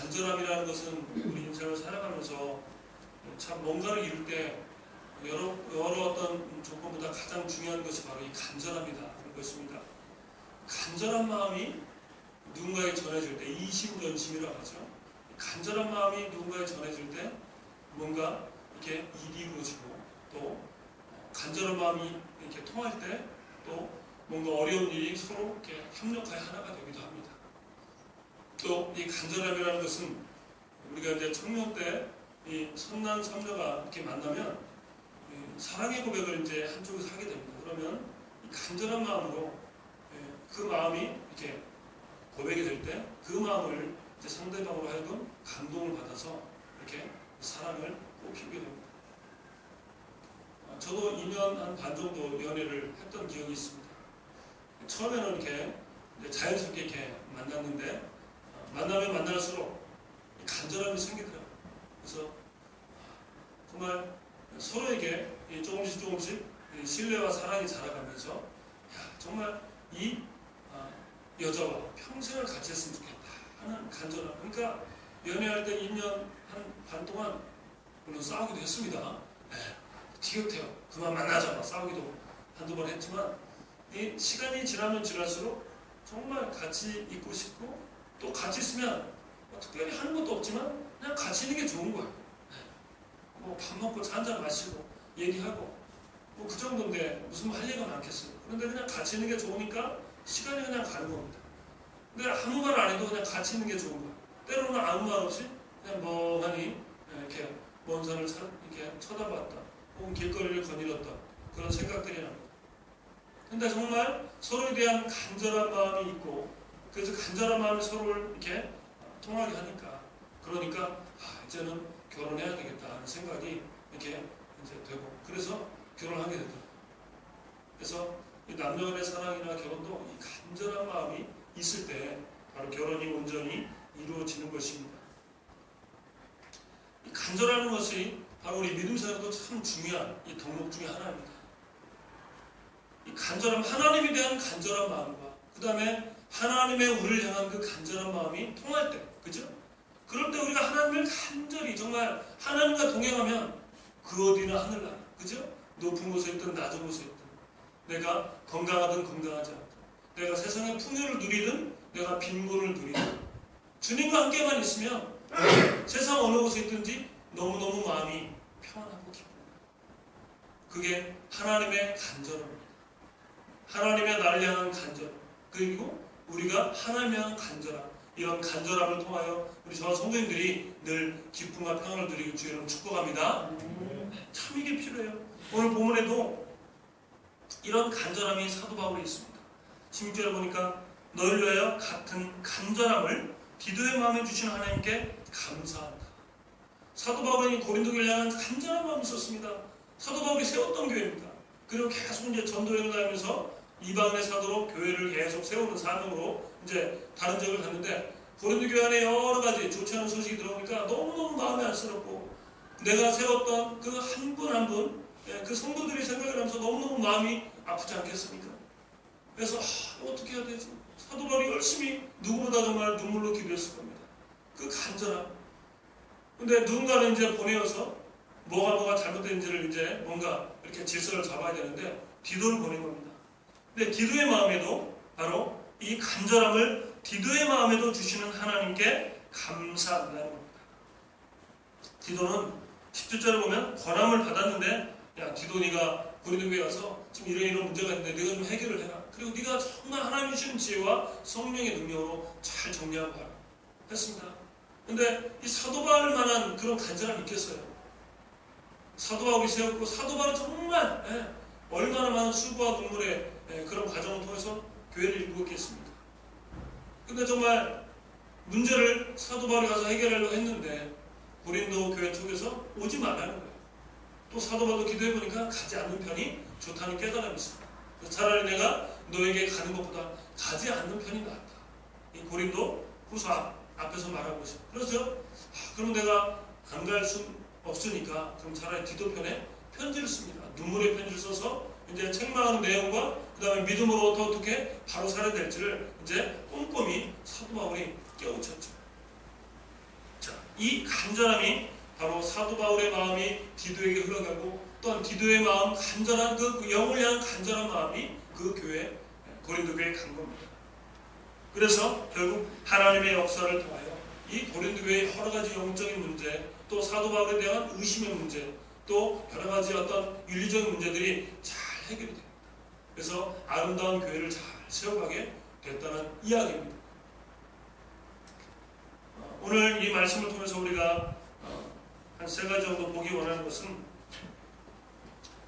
간절함이라는 것은 우리 인생을 살아가면서 참 뭔가를 이룰 때 여러 어떤 조건보다 가장 중요한 것이 바로 이 간절함이다 하는 것입니다. 간절한 마음이 누군가에 전해질 때 이심전심이라고 하죠. 간절한 마음이 누군가에 전해질 때 뭔가 이렇게 일이 이루어지고 또 간절한 마음이 이렇게 통할 때 또 뭔가 어려운 일이 서로 이렇게 협력하여 하나가 되기도 합니다. 또 이 간절함이라는 것은 우리가 이제 청년 때 이 선남 선녀가 이렇게 만나면 사랑의 고백을 이제 한쪽에서 하게 됩니다. 그러면 이 간절한 마음으로 그 마음이 이렇게 고백이 될 때 그 마음을 이제 상대방으로 하여금 감동을 받아서 이렇게 사랑을 꽃피우게 됩니다. 저도 2년 한 반 정도 연애를 했던 기억이 있습니다. 처음에는 이렇게 자연스럽게 이렇게 만났는데 만나면 만날수록 간절함이 생기더라고요. 그래서 정말 서로에게 조금씩 신뢰와 사랑이 자라가면서 정말 이 여자와 평생을 같이 했으면 좋겠다 하는 간절함. 그러니까 연애할 때 2년 한 반 동안 물론 싸우기도 했습니다. 티격태격 그만 만나자 막 싸우기도 한두 번 했지만 이 시간이 지나면 지날수록 정말 같이 있고 싶고 또 같이 있으면 특별히 하는 것도 없지만 그냥 같이 있는 게 좋은 거예요. 뭐 밥 먹고 차 한잔 마시고 얘기하고 뭐 그 정도인데 무슨 할 얘기가 많겠어요. 그런데 그냥 같이 있는 게 좋으니까 시간이 그냥 가는 겁니다. 근데 아무 말 안 해도 그냥 같이 있는 게 좋은 거예요. 때로는 아무 말 없이 그냥 멍하니 이렇게 먼 산을 이렇게 쳐다봤다. 혹은 길거리를 거닐었다. 그런 생각들이 납니다. 근데 정말 서로에 대한 간절한 마음이 있고 그래서 간절한 마음이 서로를 이렇게 통하게 하니까 그러니까 이제는 결혼해야 되겠다 하는 생각이 이렇게 이제 되고 그래서 결혼하게 되더라고요. 그래서 이 남녀 간의 사랑이나 결혼도 이 간절한 마음이 있을 때 바로 결혼이 온전히 이루어지는 것입니다. 이 간절하는 것이 바로 우리 믿음 생활도 참 중요한 이 덕목 중에 하나입니다. 이 간절함, 하나님에 대한 간절한 마음과 그 다음에 하나님의 우리를 향한 그 간절한 마음이 통할 때, 그죠? 그럴 때 우리가 하나님을 간절히 정말 하나님과 동행하면 그 어디나 하늘나라, 그죠? 높은 곳에 있든 낮은 곳에 있든 내가 건강하든 건강하지 않든 내가 세상의 풍요를 누리든 내가 빈곤을 누리든 주님과 함께만 있으면 세상 어느 곳에 있든지 너무너무 마음이 평안하고 기쁩니다. 그게 하나님의 간절함입니다. 하나님의 나를 향한 간절 그리고 우리가 하나님을 향한 간절함 이런 간절함을 통하여 우리 저와 성도님들이 늘 기쁨과 평안을 누리길 주의 이름으로 축복합니다. 참 이게 필요해요. 오늘 본문에도 이런 간절함이 사도 바울에 있습니다. 16절에 보니까 너희를 위하여 같은 간절함을 디도의 마음에 주신 하나님께 감사한다. 사도 바울은 고린도 교회를 향한 간절한 마음이 있었습니다. 사도 바울이 세웠던 교회입니다. 그리고 계속 이제 전도여행을 다니면서 이방인의 사도로 교회를 계속 세우는 사명으로 이제 다른 지역을 갔는데 고린도 교회 안에 여러 가지 좋지 않은 소식이 들어오니까 너무너무 마음이 안쓰럽고 내가 세웠던 그 한 분 한 분 그 성도들이 생각을 하면서 너무너무 마음이 아프지 않겠습니까? 그래서 어떻게 해야 되지? 사도 바울이 열심히 누구보다 정말 눈물로 기도했을 겁니다. 그 간절함. 근데 누군가는 이제 보내어서 뭐가 잘못된지를 이제 뭔가 이렇게 질서를 잡아야 되는데 디도를 보낸 겁니다. 근데 디도의 마음에도 바로 이 간절함을 디도의 마음에도 주시는 하나님께 감사한다는 겁니다. 디도는 17절에 보면 권함을 받았는데 야 디도 네가 고린도 교회에 가서 지금 이런 문제가 있는데 네가 좀 해결을 해라. 그리고 네가 정말 하나님이 주신 지혜와 성령의 능력으로 잘 정리하고 가라 했습니다. 근데 이 사도 바울만한 그런 간절함이 있겠어요? 사도 바울이 세웠고 사도 바울은 정말 얼마나 많은 수고와 눈물의 그런 과정을 통해서 교회를 이루었겠습니까? 근데 정말 문제를 사도 바울이 가서 해결하려고 했는데 고린도 교회 쪽에서 오지 말라는 거예요. 또 사도 바울도 기도해보니까 가지 않는 편이 좋다는 깨달음이 있습니다. 차라리 내가 너에게 가는 것보다 가지 않는 편이 낫다. 이 고린도 후서 앞에서 말하고 있어요. 그래서 그럼 내가 안 갈 수 없으니까 그럼 차라리 디도 편에 편지를 씁니다. 눈물의 편지를 써서 이제 책망하는 내용과 그 다음에 믿음으로 어떻게 바로 살아야 될지를 이제 꼼꼼히 사도 바울이 깨우쳤죠. 이 간절함이 바로 사도 바울의 마음이 디도에게 흘러가고 또한 디도의 마음 간절한 그 영을 향한 간절한 마음이 그 교회 고린도 교회에 간 겁니다. 그래서 결국 하나님의 역사를 통하여 이 고린도 교회의 여러 가지 영적인 문제, 또 사도 바울에 대한 의심의 문제, 또 여러 가지 어떤 윤리적인 문제들이 잘 해결이 됩니다. 그래서 아름다운 교회를 잘 세워가게 됐다는 이야기입니다. 오늘 이 말씀을 통해서 우리가 한 세 가지 정도 보기 원하는 것은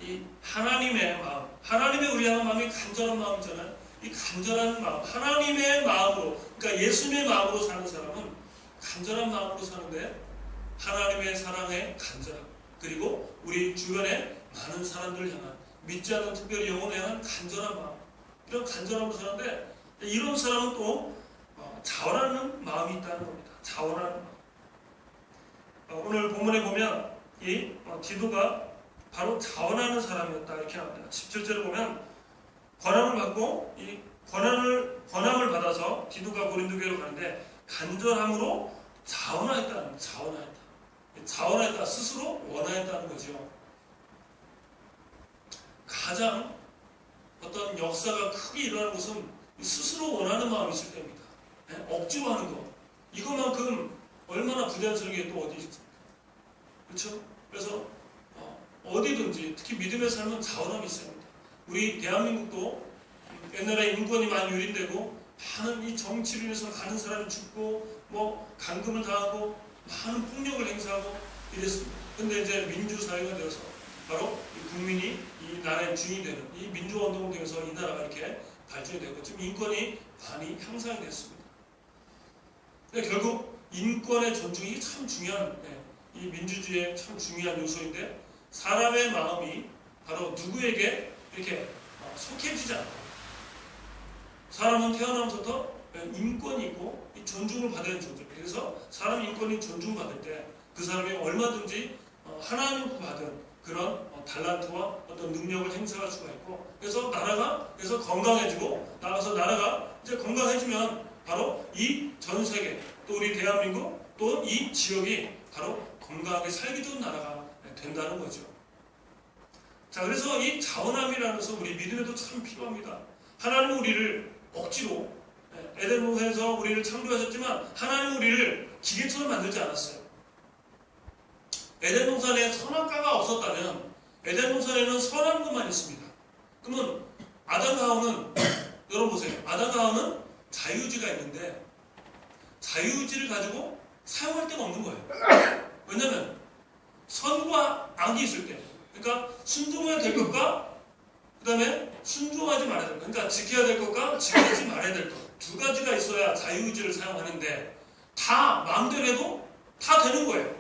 이 하나님의 마음, 하나님의 우리 향한 마음이 간절한 마음이잖아요. 이 간절한 마음, 하나님의 마음으로, 그러니까 예수님의 마음으로 사는 사람은 간절한 마음으로 사는데 하나님의 사랑에 간절함, 그리고 우리 주변에 많은 사람들을 향한, 믿지 않는 특별히 영혼에 향한 간절한 마음, 이런 간절함으로 사는데 이런 사람은 또 자원하는 마음이 있다는 겁니다. 자원하는 마음. 오늘 본문에 보면 이 디도가 바로 자원하는 사람이었다 이렇게 나옵니다. 17절에 보면 권함을 받고 이 권함을 받아서 디도가 고린도 교회로 가는데 간절함으로 자원하였다는 겁니다. 자원하였다. 스스로 원하였다는 거죠. 가장 어떤 역사가 크게 일어나는 것은 스스로 원하는 마음이 있을 때입니다. 억지로 하는 거. 이것만큼 얼마나 부자연스럽게 또 어디 있습니까? 그렇죠? 그래서 어디든지 특히 믿음의 삶은 자원함이 있어야 합니다. 우리 대한민국도 옛날에 인권이 많이 유린되고 많은 이 정치를 위해서 많은 사람이 죽고 뭐 감금을 당하고 많은 폭력을 행사하고 이랬습니다. 근데 이제 민주사회가 되어서 바로 이 국민이 이 나라의 주인이 되는 이 민주화 운동을 통해서 이 나라가 이렇게 발전이 되고 지금 인권이 많이 향상이 됐습니다. 근데 결국 인권의 존중이 참 중요한 이 민주주의의 참 중요한 요소인데 사람의 마음이 바로 누구에게 이렇게 속해지지 않고 사람은 태어나면서부터 인권이 있고 존중을 받아야 하는 존재입니다. 그래서 사람 인권이 존중받을 때 그 사람이 얼마든지 하나님으로부터 받은 그런 달란트와 어떤 능력을 행사할 수가 있고 그래서 나라가 그래서 건강해지고 나가서 나라가 이제 건강해지면 바로 이 전 세계 또 우리 대한민국 또 이 지역이 바로 건강하게 살기 좋은 나라가 된다는 거죠. 자, 그래서 이 자원함이라는 것은 우리 믿음에도 참 필요합니다. 하나님은 우리를 억지로 에덴 동산에서 우리를 창조하셨지만 하나님은 우리를 기계처럼 만들지 않았어요. 에덴 동산에 선악과가 없었다면 에덴 동산에는 선한 것만 있습니다. 그러면 아담과 하와는 여러분 보세요. 아담과 하와는 자유의지가 있는데 자유의지를 가지고 사용할 데가 없는 거예요. 왜냐하면 선과 악이 있을 때 그러니까 순종해야 될 것과 그 다음에 순종하지 말아야 될 것, 그러니까 지켜야 될 것과 지키지 말아야 될 것 두 가지가 있어야 자유의지를 사용하는데 다 마음대로 해도 다 되는 거예요.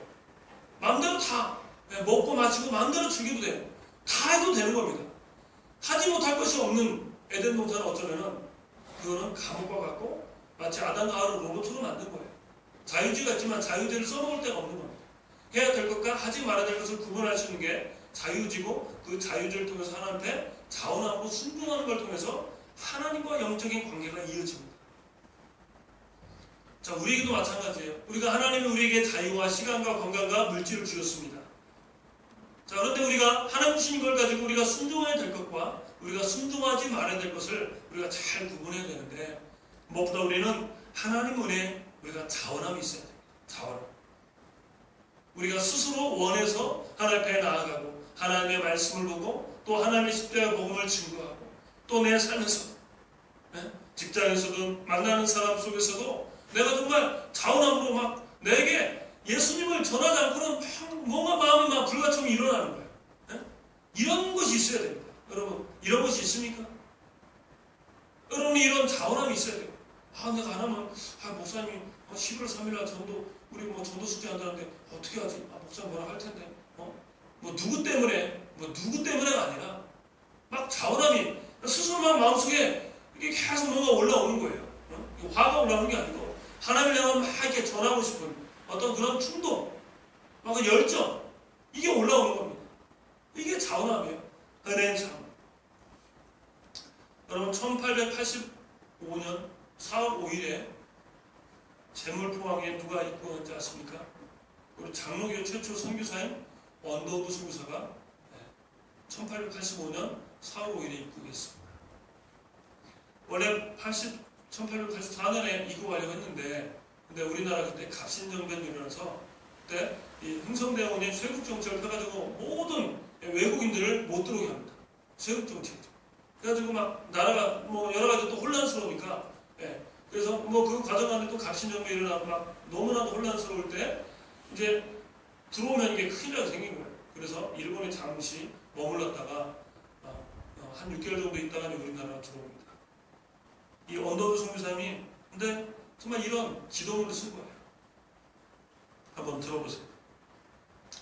마음대로 다 먹고 마시고 마음대로 즐겨도 돼요. 다 해도 되는 겁니다. 하지 못할 것이 없는 에덴 동산은 어쩌면은 그거는 감옥과 같고 마치 아담과 하와를 로봇으로 만든 거예요. 자유의지가 있지만 자유의지를 써먹을 데가 없는 겁니다. 해야 될 것과 하지 말아야 될 것을 구분할 수 있는 게 자유의지고 그 자유의지를 통해서 하나님께 자원하고 순종하는 걸 통해서 하나님과 영적인 관계가 이어집니다. 자, 우리에게도 마찬가지예요. 우리가 하나님이 우리에게 자유와 시간과 건강과 물질을 주셨습니다. 자, 그런데 우리가 하나님 주신 걸 가지고 우리가 순종해야 될 것과 우리가 순종하지 말아야 될 것을 우리가 잘 구분해야 되는데 무엇보다 우리는 하나님 은혜에 우리가 자원함이 있어야 됩니다. 자원함. 우리가 스스로 원해서 하나님 앞에 나아가고 하나님의 말씀을 보고 또 하나님의 십자가 복음을 증거하고 또 내 삶에서 직장에서도 만나는 사람 속에서도 내가 정말 자원함으로 막 내게 예수님을 전하지 않고는 뭔가 마음이 막 불같이 일어나는 거예요. 이런 것이 있어야 됩니다. 여러분, 이런 것이 있습니까? 여러분이 이런 자원함이 있어야 돼요. 내가 안 하면 목사님이 11월 3일날 전도 우리 뭐 전도 숙제 한다는데 어떻게 하지? 목사님 뭐라 할 텐데 뭐 누구 때문에가 아니라 막 자원함이 스스로 막 마음속에 이게 계속 뭔가 올라오는 거예요. 화가 올라오는 게 아니고 하나님을 향하면 막 이렇게 전하고 싶은 어떤 그런 충동, 막 그 열정 이게 올라오는 겁니다. 이게 자원함이에요. 은혜의 자원. 여러분 1885년 4월 5일에 재물포항에 누가 입고했는지 아십니까? 우리 장로교 최초 선교사인 언더우드 선교사가 1885년 4월 5일에 입국했습니다. 원래 1884년에 입국하려고 했는데, 근데 우리나라 그때 갑신정변이 일어나서 그때 이 흥성대원이 쇄국 정책을 펴가지고 모든 외국인들을 못 들어오게 합니다. 쇄국 정책. 그래가지고 막 나라가 뭐 여러 가지 또 혼란스러우니까, 그래서 뭐 그 과정 안에 또 갑신정변이 일어나고 막 너무나도 혼란스러울 때 이제 들어오면 이게 큰일 나게 생긴 거예요. 그래서 일본에 잠시 머물렀다가 한 6개월 정도 있다가 우리나라로 들어옵니다. 이 언더우드 선교사님이 근데 정말 이런 기도문을 쓴 거예요. 한번 들어보세요.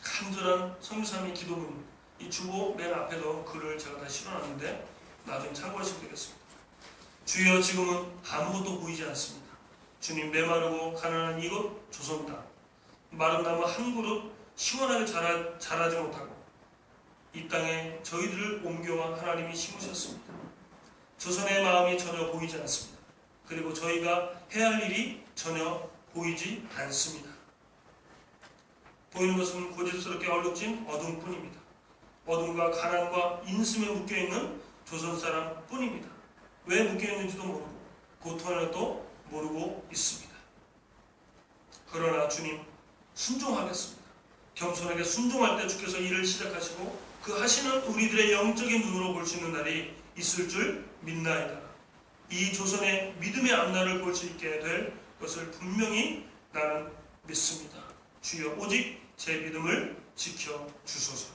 간절한 선교사님의 기도문. 이 주보 맨 앞에도 글을 제가 다 실어놨는데 나중에 참고하시면 되겠습니다. 주여, 지금은 아무것도 보이지 않습니다. 주님, 메마르고 가난한 이곳 조선 땅, 마른 나무 한 그룹 시원하게 자라지 못하고 이 땅에 저희들을 옮겨와 하나님이 심으셨습니다. 조선의 마음이 전혀 보이지 않습니다. 그리고 저희가 해야 할 일이 전혀 보이지 않습니다. 보이는 것은 고집스럽게 얼룩진 어둠뿐입니다. 어둠과 가난과 인심에 묶여있는 조선 사람 뿐입니다. 왜 묶여있는지도 모르고 고통에도 모르고 있습니다. 그러나 주님, 순종하겠습니다. 겸손하게 순종할 때 주께서 일을 시작하시고 그 하시는 우리들의 영적인 눈으로 볼 수 있는 날이 있을 줄 믿나이다. 이 조선의 믿음의 앞날을 볼 수 있게 될 것을 분명히 나는 믿습니다. 주여, 오직 제 믿음을 지켜주소서.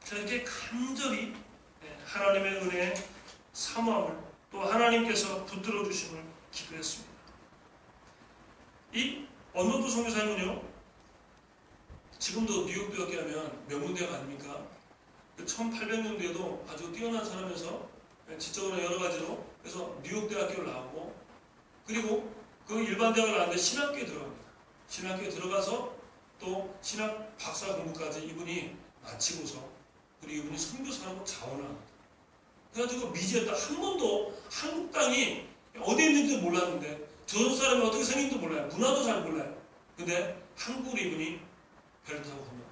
자, 이렇게 간절히 하나님의 은혜에 사모함을 또 하나님께서 붙들어 주심을 기도했습니다. 이 언더우드 선교사님은요, 지금도 뉴욕대학교 하면 명문대학 아닙니까? 1800년대에도 아주 뛰어난 사람에서 지적으로 여러 가지로 그래서 뉴욕대학교를 나오고, 그리고 그 일반 대학을 나왔는데 신학교에 들어갑니다. 신학교에 들어가서 또 신학 박사 공부까지 이분이 마치고서, 그리고 이분이 선교사라고 자원을 합니다. 그래가지고 미지였다. 한 번도 한국 땅이 어디 있는지도 몰랐는데, 조선 사람이 어떻게 생긴지도 몰라요. 문화도 잘 몰라요. 근데 한국으로 이분이 배를 타고 건너요.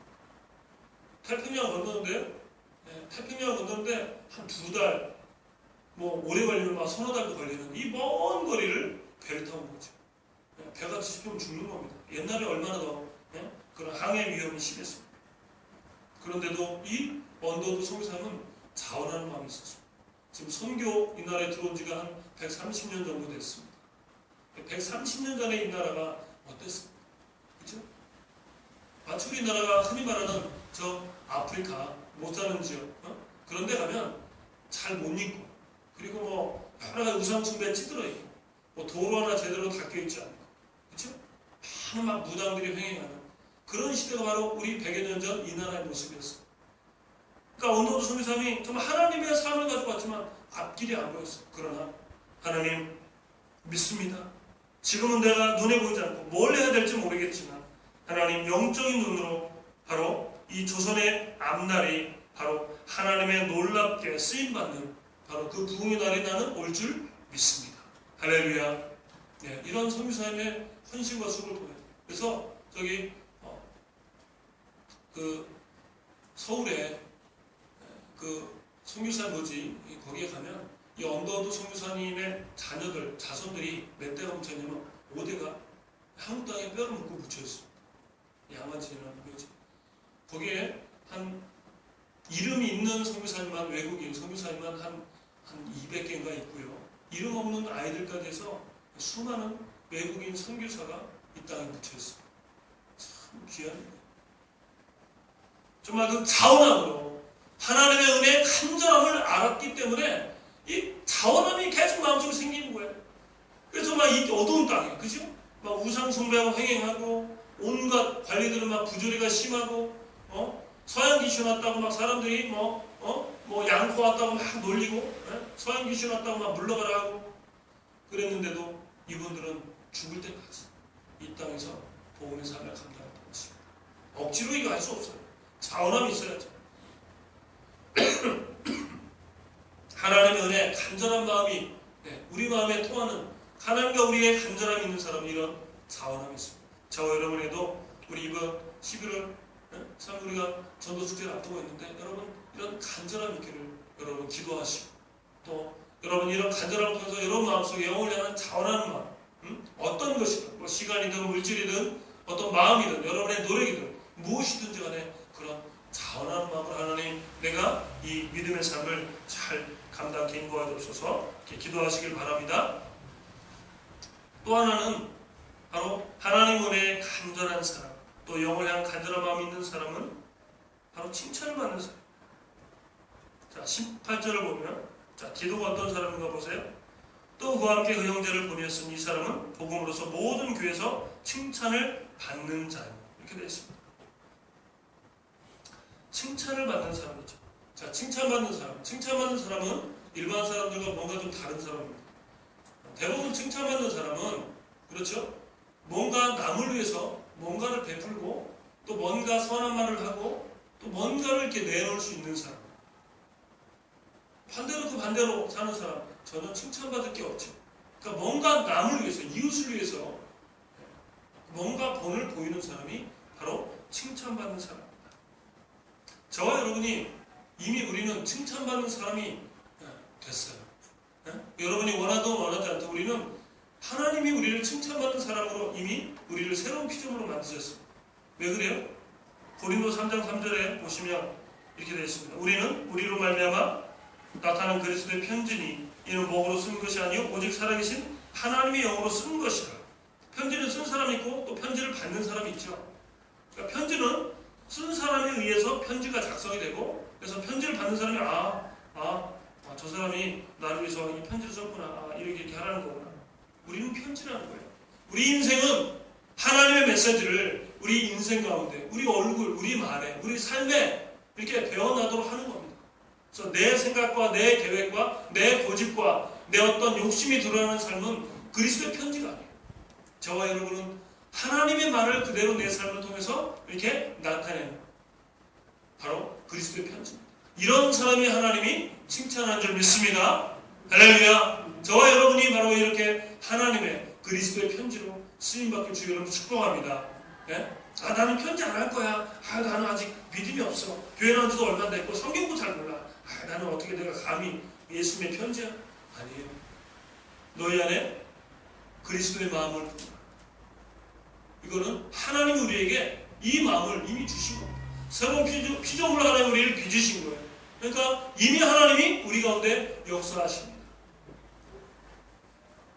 태평양을 건너는데, 태평양을 건너는데 한 2달, 뭐 오래 걸리면 막 서너 달도 걸리는 이 먼 거리를 배를 타고 온 거죠. 배가 지치면 죽는 겁니다. 옛날에 얼마나 더 그런 항해 위험이 심했습니다. 그런데도 이 언더우드 선교사님은 자원하는 마음이 있었습니다. 지금 선교 이 나라에 들어온 지가 한 130년 정도 됐습니다. 130년 전에 이 나라가 어땠습니까? 그렇죠? 마치 우리나라가 흔히 말하는 저 아프리카 못 사는 지역, 그런 데 가면 잘 못 입고, 그리고 뭐 여러 가지 우상숭배에 찌들어 있고, 뭐 도로 하나 제대로 닦여 있지 않고, 그렇죠? 많은 막 무당들이 횡행하는 그런 시대가 바로 우리 100여 년 전 이 나라의 모습이었어요. 그러니까 언더우드 선교사님이 정말 하나님의 삶을 가지고 왔지만 앞길이 안 보였어요. 그러나 하나님 믿습니다. 지금은 내가 눈에 보이지 않고 뭘 해야 될지 모르겠지만 하나님 영적인 눈으로 바로 이 조선의 앞날이 바로 하나님의 놀랍게 쓰임받는 바로 그 부흥의 날이 나는 올 줄 믿습니다. 할렐루야. 네, 이런 선교사님의 헌신과 수고를 보여요. 그래서 저기 그 서울에 그 선교사 묘지 거기에 가면 이 언더우드 선교사님의 자손들이 몇 대가 묻혀있냐면 5대가 한국 땅에 뼈를 묻고 묻혀있습니다. 양아지라는 묘지. 거기에 한 이름이 있는 선교사님만, 외국인 선교사님만 한 200개인가 있고요. 이름 없는 아이들까지 해서 수많은 외국인 선교사가 이 땅에 묻혀있습니다. 참 귀합니다. 정말 그 자원함으로 하나님의 은혜의 간절함을 알았기 때문에 이 자원함이 계속 마음속에 생기는 거예요. 그래서 막 이 어두운 땅에, 그죠? 막 우상숭배하고 횡행하고 온갖 관리들은 막 부조리가 심하고, 서양 귀신 왔다고 막 사람들이 뭐 양코 왔다고 막 놀리고, 서양 귀신 왔다고 막 물러가라 하고 그랬는데도 이분들은 죽을 때까지 이 땅에서 복음의 삶을 감당했던 것입니다. 억지로 이거 할 수 없어요. 자원함이 있어야죠. 하나님의 은혜, 간절한 마음이 우리 마음에 통하는 하나님과 우리의 간절함이 있는 사람은 이런 자원함이 있습니다. 저와 여러분에도 우리 이번 11월 참 우리가 전도 축제를 앞두고 있는데 여러분 이런 간절함 있기를 여러분 기도하시고 또 여러분 이런 간절함을 통해서 여러분 마음속에 영을 향한 자원하는 마음 어떤 것이든 뭐 시간이든 물질이든 어떤 마음이든 여러분의 노력이든 무엇이든지 간에 그런 자원하는 마음으로 하나님 내가 이 믿음의 삶을 잘 감당케 인도하옵소서 이렇게 기도하시길 바랍니다. 또 하나는 바로 하나님 은혜에 간절한 사람 또 영을 향한 간절한 마음이 있는 사람은 바로 칭찬을 받는 사람. 자 18절을 보면 자 디도가 어떤 사람인가 보세요. 또 그와 함께 그 형제를 보냈으니 이 사람은 복음으로서 모든 교회에서 칭찬을 받는 자요. 이렇게 되어 있습니다. 칭찬을 받는 사람이죠. 자, 칭찬받는 사람. 칭찬받는 사람은 일반 사람들과 뭔가 좀 다른 사람입니다. 대부분 칭찬받는 사람은 그렇죠. 뭔가 남을 위해서 뭔가를 베풀고 또 뭔가 선한 말을 하고 또 뭔가를 이렇게 내놓을 수 있는 사람. 반대로 그 반대로 사는 사람 전혀 칭찬받을 게 없죠. 그러니까 뭔가 남을 위해서 이웃을 위해서 뭔가 본을 보이는 사람이 바로 칭찬받는 사람입니다. 저와 여러분이 이미 우리는 칭찬받는 사람이 됐어요. 여러분이 원하든 원하지 않든 우리는 하나님이 우리를 칭찬받는 사람으로 이미 우리를 새로운 피조물로 만드셨습니다. 왜 그래요? 고린도 3장 3절에 보시면 이렇게 되어 있습니다. 우리는 우리로 말미암아 나타난 그리스도의 편지니 이는 목으로 쓴 것이 아니요 오직 살아계신 하나님의 영으로 쓴 것이라. 편지를 쓴 사람이 있고 또 편지를 받는 사람이 있죠. 그러니까 편지는 쓴 사람에 의해서 편지가 작성이 되고 그래서 편지를 받는 사람이 저 사람이 나를 위해서 이 편지를 썼구나 이렇게 하라는 거구나. 우리는 편지라는 거예요. 우리 인생은 하나님의 메시지를 우리 인생 가운데 우리 얼굴, 우리 말에, 우리 삶에 이렇게 배워나도록 하는 겁니다. 그래서 내 생각과 내 계획과 내 고집과 내 어떤 욕심이 드러나는 삶은 그리스도의 편지가 아니에요. 저와 여러분은 하나님의 말을 그대로 내 삶을 통해서 이렇게 나타내는 바로 그리스도의 편지입니다. 이런 사람이 하나님이 칭찬한 줄 믿습니다. 할렐루야. 저와 여러분이 바로 이렇게 하나님의 그리스도의 편지로 쓰임받길 주 여러분 축복합니다. 네? 나는 편지 안 할 거야. 나는 아직 믿음이 없어. 교회 나온 지도 얼마 안 됐고 성경도 잘 몰라. 나는 어떻게 내가 감히 예수님의 편지야? 아니에요. 너희 안에 그리스도의 마음을 품어라. 이거는 하나님이 우리에게 이 마음을 이미 주신 겁니다. 새로운 피조물로 하나님 우리를 빚으신 거예요. 그러니까 이미 하나님이 우리 가운데 역사하십니다.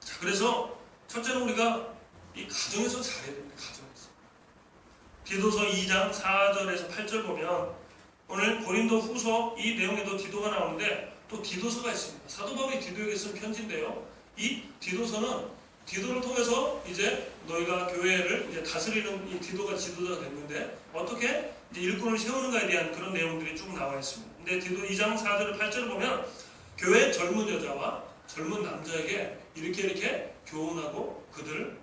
자, 그래서 첫째는 우리가 이 가정에서 잘해야 됩니다. 가정에서. 디도서 2장 4절에서 8절 보면 오늘 고린도 후서 이 내용에도 디도가 나오는데 또 디도서가 있습니다. 사도 바울이 디도에게 쓴 편지인데요. 이 디도서는 디도를 통해서 이제 너희가 교회를 이제 다스리는 이 디도가 지도자가 됐는데 어떻게 이제 일꾼을 세우는가에 대한 그런 내용들이 쭉 나와 있습니다. 근데 디도 2장 4절 8절을 보면 교회 젊은 여자와 젊은 남자에게 이렇게 교훈하고 그들을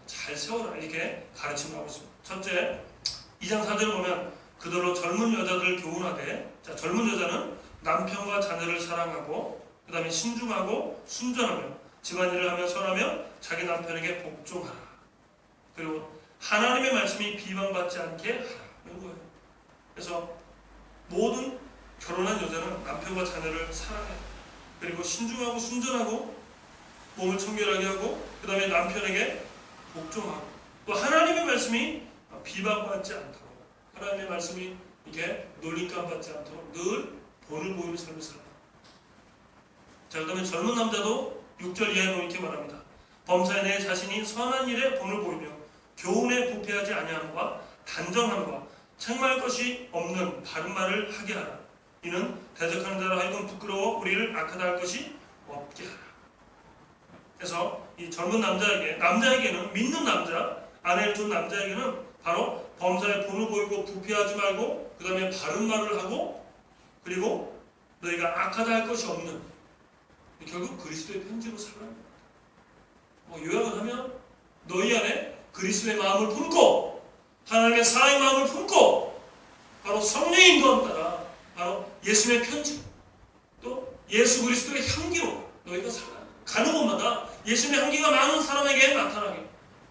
잘 세워라 이렇게 가르침을 하고 있습니다. 첫째 2장 4절을 보면 그들로 젊은 여자들을 교훈하되 자, 젊은 여자는 남편과 자녀를 사랑하고 그 다음에 신중하고 순전하며 집안일을 하며 선하며 자기 남편에게 복종하라. 그리고 하나님의 말씀이 비방받지 않게 하라. 이런 거예요. 그래서 모든 결혼한 여자는 남편과 자녀를 사랑해. 그리고 신중하고 순전하고 몸을 청결하게 하고 그 다음에 남편에게 복종하고 또 하나님의 말씀이 비방받지 않도록 하나님의 말씀이 이렇게 놀림감 받지 않도록 늘 본을 보이는 삶을 살아요. 자, 그 다음에 젊은 남자도 6절 이하에 보면 이렇게 말합니다. 범사에 내 자신이 선한 일에 본을 보이며 교훈에 부패하지 아니함과 단정함과 책망할 것이 없는 바른 말을 하게 하라. 이는 대적하는 자로 하여금 부끄러워 우리를 악하다 할 것이 없게 하라. 그래서 이 젊은 남자에게는 믿는 남자, 아내를 둔 남자에게는 바로 범사에 본을 보이고 부패하지 말고 그 다음에 바른 말을 하고 그리고 너희가 악하다 할 것이 없는 결국 그리스도의 편지로 살아가는 겁니다. 요약을 하면 너희 안에 그리스도의 마음을 품고 하나님의 사랑의 마음을 품고 바로 성령의 인도함 따라 바로 예수님의 편지 또 예수 그리스도의 향기로 너희가 살아가는 가는 곳마다 예수님의 향기가 많은 사람에게 나타나게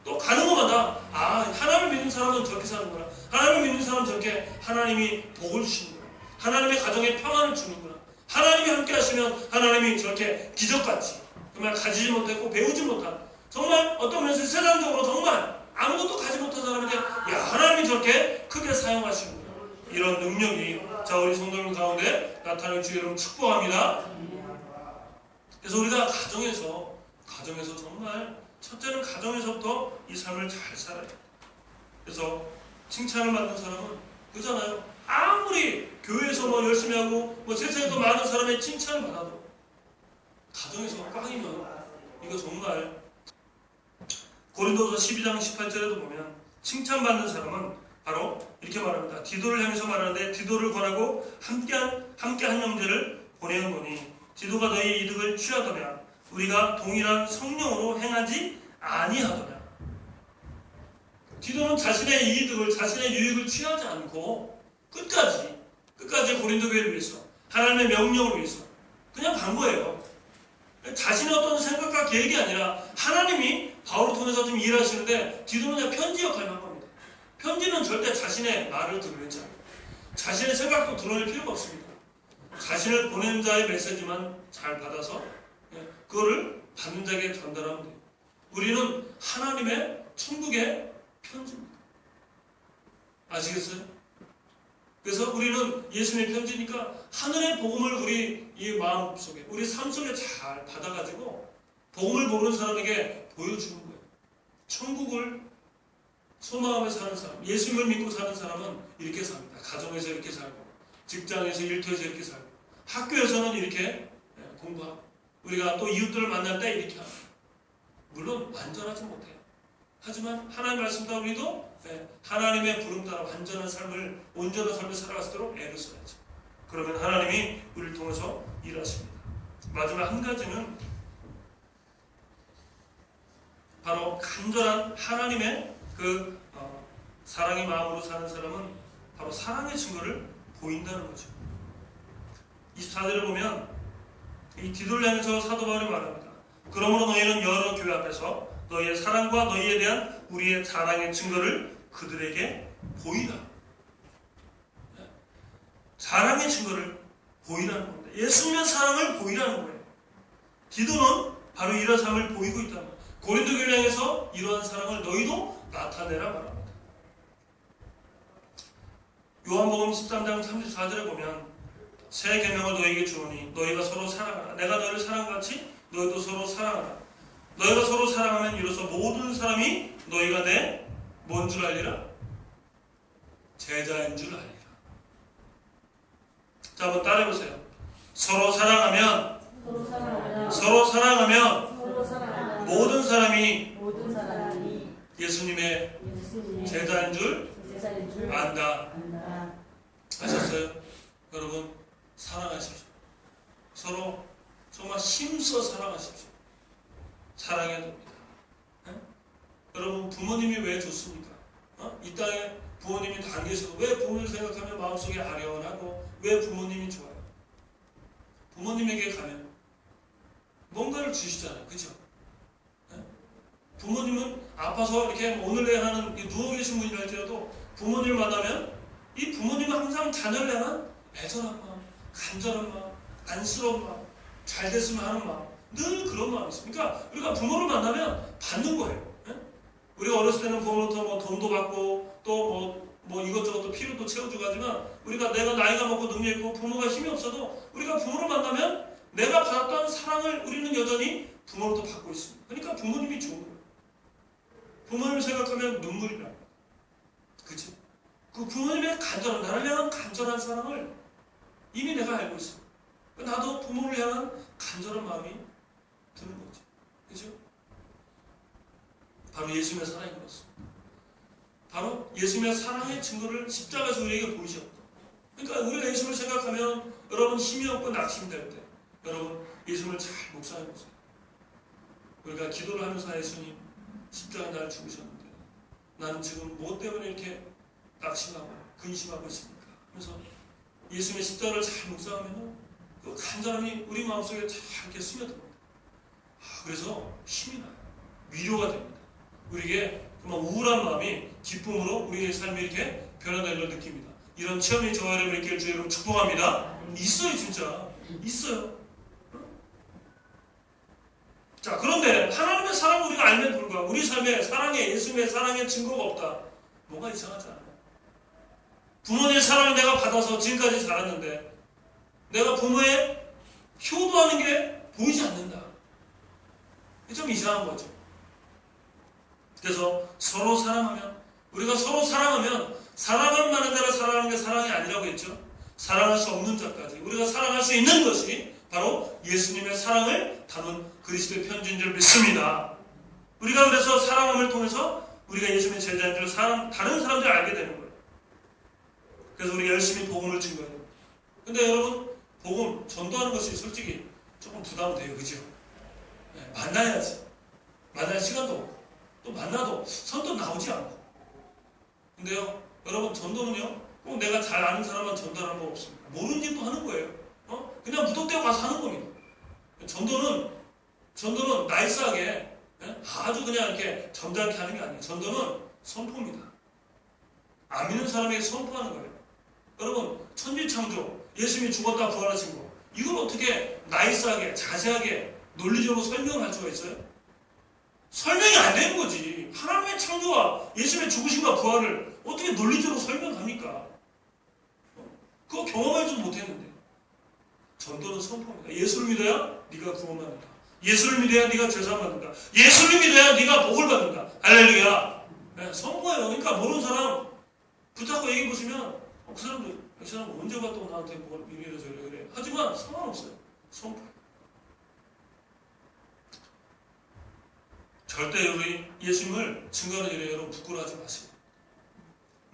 또 가는 것마다 하나님을 믿는 사람은 저렇게 사는구나. 하나님을 믿는 사람은 저렇게 하나님이 복을 주시는구나. 하나님의 가정에 평안을 주는구나. 하나님이 함께 하시면 하나님이 저렇게 기적같이 정말 가지지 못했고 배우지 못한 정말 어떤 면에서 세상적으로 정말 아무것도 가지 못한 사람인데 하나님이 저렇게 크게 사용하시는구나. 이런 능력이 우리 성도님 가운데 나타날 주 여러분 축복합니다. 그래서 우리가 가정에서 정말 첫째는 가정에서부터 이 삶을 잘 살아야 돼요. 그래서 칭찬을 받는 사람은 그잖아요. 아무리 교회에서 열심히 하고 세상에도 많은 사람의 칭찬을 받아도 가정에서 꽝이면 이거 정말 고린도서 12장 18절에도 보면 칭찬받는 사람은 바로 이렇게 말합니다. 디도를 향해서 말하는데 디도를 권하고 함께한 형제를 보내었노니 디도가 너희의 이득을 취하더냐 우리가 동일한 성령으로 행하지 아니하더냐. 디도는 자신의 이득을 자신의 유익을 취하지 않고 끝까지 고린도 교회를 위해서 하나님의 명령을 위해서 그냥 간 거예요. 자신의 어떤 생각과 계획이 아니라 하나님이 바울을 통해서 좀 일하시는데 디도는 그냥 편지 역할을 한 겁니다. 편지는 절대 자신의 말을 드러내지 않아요. 자신의 생각도 드러낼 필요가 없습니다. 자신을 보낸 자의 메시지만 잘 받아서 그거를 받는 자에게 전달하면 돼요. 우리는 하나님의 천국의 편지입니다. 아시겠어요? 그래서 우리는 예수님의 편지니까 하늘의 복음을 우리 이 마음속에 우리 삶 속에 잘 받아가지고 복음을 모르는 사람에게 보여주는 거예요. 천국을 소망하며 사는 사람, 예수님을 믿고 사는 사람은 이렇게 삽니다. 가정에서 이렇게 살고 직장에서 일터에서 이렇게 살고 학교에서는 이렇게 공부하고 우리가 또 이웃들을 만날 때 이렇게 합니다. 물론 완전하지 못해요. 하지만 하나님 말씀과 우리도 하나님의 부름 따라 온전한 삶을 살아갈 수 있도록 애를 써야죠. 그러면 하나님이 우리를 통해서 일하십니다. 마지막 한 가지는 바로 간절한 하나님의 그 사랑의 마음으로 사는 사람은 바로 사랑의 증거를 보인다는 거죠. 24절을 보면 이 디도를 향해서 사도 바울이 말합니다. 그러므로 너희는 여러 교회 앞에서 너희의 사랑과 너희에 대한 우리의 사랑의 증거를 그들에게 보이라. 사랑의 증거를 보이라는 겁니다. 예수님의 사랑을 보이라는 거예요. 디도는 바로 이런 삶을 보이고 있다는 거예요. 고린도 교회를 향해서 이러한 사랑을 너희도 나타내라 말합니다. 요한복음 13장 34절에 보면 새 계명을 너희에게 주오니 너희가 서로 사랑하라. 내가 너희를 사랑같이 너희도 서로 사랑하라. 너희가 서로 사랑하면 이로써 모든 사람이 너희가 내 뭔 줄 알리라? 제자인 줄 알리라. 자, 한번 따라해보세요. 서로 사랑하면 모든 사람이 예수님의 제자인 줄 안다. 아셨어요? 여러분, 사랑하십시오. 서로 정말 힘써 사랑하십시오. 사랑해야 됩니다. 여러분, 부모님이 왜 좋습니까? 이 땅에 부모님이 다 계셔도 왜 부모님을 생각하면 마음속에 아련하고 왜 부모님이 좋아요? 부모님에게 가면 뭔가를 주시잖아요. 그죠? 부모님은 아파서 이렇게 오늘 내일 하는 누워 계신 분이라 할지라도 부모님을 만나면 이 부모님은 항상 자녀를 향한 애절한 마음, 간절한 마음, 안쓰러운 마음, 잘 됐으면 하는 마음, 늘 그런 마음이 있습니다. 그러니까 우리가 부모를 만나면 받는 거예요. 우리가 어렸을 때는 부모로부터 돈도 받고 또 이것저것 또 필요도 채워주고 하지만 우리가 내가 나이가 먹고 능력이 있고 부모가 힘이 없어도 우리가 부모를 만나면 내가 받았던 사랑을 우리는 여전히 부모로부터 받고 있습니다. 그러니까 부모님이 좋은 거예요. 부모님을 생각하면 눈물이 나요. 그치? 그 부모님의 간절한, 나를 향한 간절한 사랑을 이미 내가 알고 있어요. 나도 부모를 향한 간절한 마음이 드는 거죠. 그죠? 바로 예수님의 사랑인 것 같습니다. 바로 예수님의 사랑의 증거를 십자가에서 우리에게 보이셨다. 그러니까 우리가 예수님을 생각하면 여러분 힘이 없고 낙심될 때 여러분 예수님을 잘 묵상해 보세요. 우리가 기도를 하면서 예수님 십자가에 나를 죽으셨는데 나는 지금 뭐 때문에 이렇게 낙심하고 근심하고 있습니까? 그래서 예수님의 십자가를 잘 묵상하면 그 간절함이 우리 마음속에 잘 이렇게 스며듭니다. 그래서 힘이 나요. 위로가 됩니다. 우리에게 그만 우울한 마음이 기쁨으로 우리의 삶이 이렇게 변화되는 걸 느낍니다. 이런 체험이 저와 여러분이 있기를 주의 이름으로 축복합니다. 있어요, 진짜. 있어요. 자, 그런데 하나님의 사랑을 우리가 알면 불구하고 우리 삶에 사랑의, 예수님의 사랑의 증거가 없다. 뭔가 이상하지 않아요? 부모의 사랑을 내가 받아서 지금까지 자랐는데 내가 부모의 효도하는 게 보이지 않는다. 이게 좀 이상한 거죠. 그래서 서로 사랑하면, 우리가 서로 사랑하면 사랑하는 많은 자를 사랑하는 게 사랑이 아니라고 했죠. 사랑할 수 없는 자까지 우리가 사랑할 수 있는 것이 바로 예수님의 사랑을 담은 그리스도의 편지인 줄 믿습니다. 우리가 그래서 사랑함을 통해서 우리가 예수님의 제자인 줄 다른 사람들이 알게 되는 거예요. 그래서 우리가 열심히 복음을 증거해야 됩니다. 근데 여러분, 복음 전도하는 것이 솔직히 조금 부담돼요. 그죠? 네, 만나야지. 만날 시간도 없고 또 만나도 선도 나오지 않고. 근데요, 여러분, 전도는요 꼭 내가 잘 아는 사람만 전도하는 거 없습니다. 모르는 짓도 하는 거예요. 그냥 무턱대고 가서 하는 겁니다. 전도는 나이스하게, 아주 그냥 이렇게 점잖게 하는 게 아니에요. 전도는 선포입니다. 안 믿는 사람에게 선포하는 거예요. 여러분, 천지창조, 예수님이 죽었다 부활하신 거, 이걸 어떻게 나이스하게, 자세하게, 논리적으로 설명을 할 수가 있어요? 설명이 안 되는 거지. 하나님의 창조와 예수님의 죽으심과 부활을 어떻게 논리적으로 설명합니까? 그거 경험하지도 못했는데. 전도는 선포입니다. 예수를 믿어야 네가 구원받는다. 예수를 믿어야 네가 죄사함 받는다. 예수를 믿어야 네가 복을 받는다. 할렐루야. 네, 선포예요. 그러니까 모르는 사람 붙잡고 얘기해 보시면 그 사람 언제 봤다고 나한테 뭘 이래서 저래 그래. 하지만 상관없어요. 선포. 절대 우리 예수님을 증거하는 일에 여러분 부끄러워하지 마세요.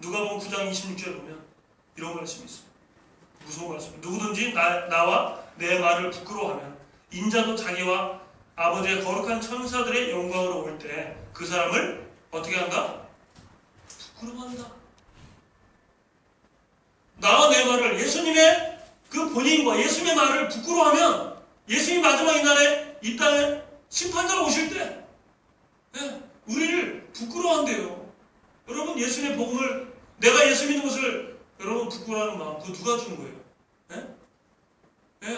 누가복음 9장 26절에 보면 이런 말씀이 있습니다. 무서운 말씀. 누구든지 나와 내 말을 부끄러워하면 인자도 자기와 아버지의 거룩한 천사들의 영광으로 올 때 그 사람을 어떻게 한다? 부끄러워한다. 나와 내 말을, 예수님의 그 본인과 예수님의 말을 부끄러워하면 예수님 마지막 이날에 이 땅에 심판자로 오실 때 우리를 부끄러워한대요. 여러분, 예수님의 복음을, 내가 예수 믿는 것을 여러분 부끄러워하는 마음, 그거 누가 주는 거예요?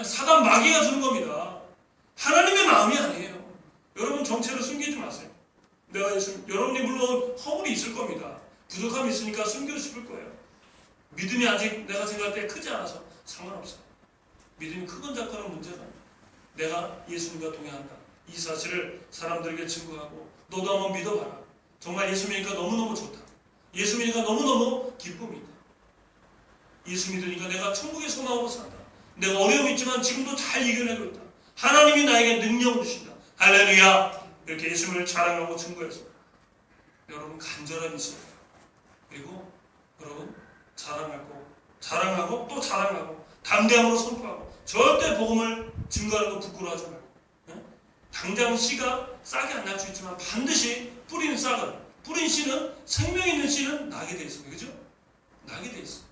사단 마귀가 주는 겁니다. 하나님의 마음이 아니에요. 여러분, 정체를 숨기지 마세요. 내가 여러분이 물론 허물이 있을 겁니다. 부족함이 있으니까 숨기고 싶을 거예요. 믿음이 아직 내가 생각할 때 크지 않아서 상관없어요. 믿음이 크건 작건 문제가 아니에요. 내가 예수님과 동행한다. 이 사실을 사람들에게 증거하고 너도 한번 믿어봐라. 정말 예수 믿으니까 너무너무 좋다. 예수 믿으니까 너무너무 기쁨이다. 예수 믿으니까 내가 천국의 소망으로 산다. 내가 어려움이 있지만 지금도 잘 이겨내고 있다. 하나님이 나에게 능력을 주신다. 할렐루야. 이렇게 예수님을 자랑하고 증거해서 여러분 간절함이 있어요. 그리고 여러분 자랑하고 또 자랑하고 담대함으로 선포하고 절대 복음을 증거하는 거 부끄러워하지 말고. 당장 씨가 싹이 안 날 수 있지만 반드시 뿌린 씨는, 생명 있는 씨는 나게 돼 있습니다. 그죠? 나게 돼 있어요.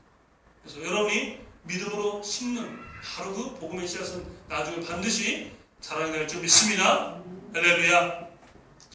그래서 여러분이 믿음으로 심는 바로 그 복음의 씨앗은 나중에 반드시 자라게 될 줄 믿습니다. 할렐루야.